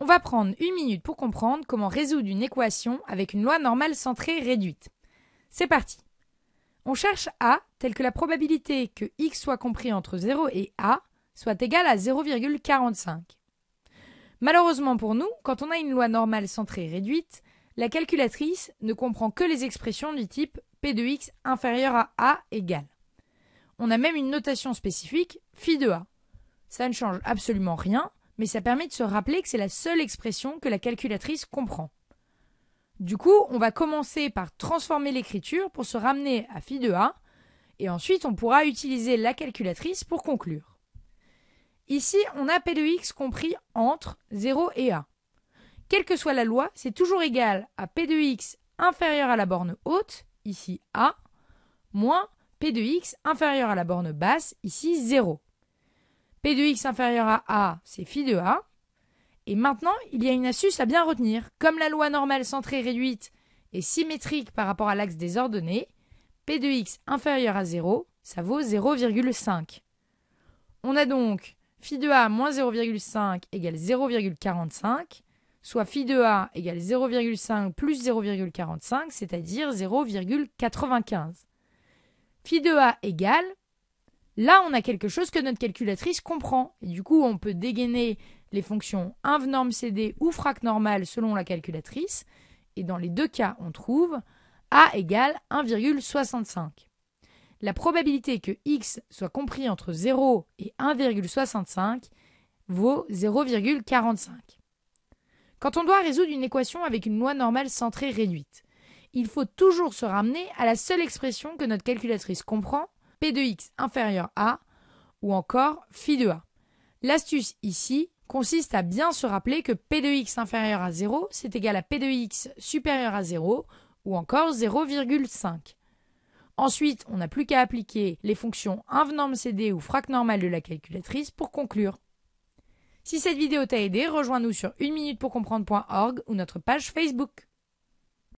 On va prendre 1 minute pour comprendre comment résoudre une équation avec une loi normale centrée réduite. C'est parti. On cherche A tel que la probabilité que x soit compris entre 0 et A soit égale à 0,45. Malheureusement pour nous, quand on a une loi normale centrée réduite, la calculatrice ne comprend que les expressions du type P de x inférieur à A égale. On a même une notation spécifique, phi de A. Ça ne change absolument rien, mais ça permet de se rappeler que c'est la seule expression que la calculatrice comprend. Du coup, on va commencer par transformer l'écriture pour se ramener à phi de A, et ensuite on pourra utiliser la calculatrice pour conclure. Ici, on a P de x compris entre 0 et A. Quelle que soit la loi, c'est toujours égal à P de x inférieur à la borne haute, ici A, moins P de x inférieur à la borne basse, ici 0. P de x inférieur à A, c'est phi de A. Et maintenant, il y a une astuce à bien retenir. Comme la loi normale centrée réduite est symétrique par rapport à l'axe des ordonnées, P de x inférieur à 0, ça vaut 0,5. On a donc phi de A moins 0,5 égale 0,45, soit phi de A égale 0,5 plus 0,45, c'est-à-dire 0,95. Phi de A égale, là on a quelque chose que notre calculatrice comprend, et du coup on peut dégainer les fonctions inv norme CD ou frac normal selon la calculatrice, et dans les deux cas on trouve A égale 1,65. La probabilité que x soit compris entre 0 et 1,65 vaut 0,45. Quand on doit résoudre une équation avec une loi normale centrée réduite, il faut toujours se ramener à la seule expression que notre calculatrice comprend, P de x inférieur à, ou encore phi de A. L'astuce ici consiste à bien se rappeler que P de x inférieur à 0, c'est égal à P de x supérieur à 0, ou encore 0,5. Ensuite, on n'a plus qu'à appliquer les fonctions inv norme CD ou frac normal de la calculatrice pour conclure. Si cette vidéo t'a aidé, rejoins-nous sur 1minutepourcomprendre.org ou notre page Facebook.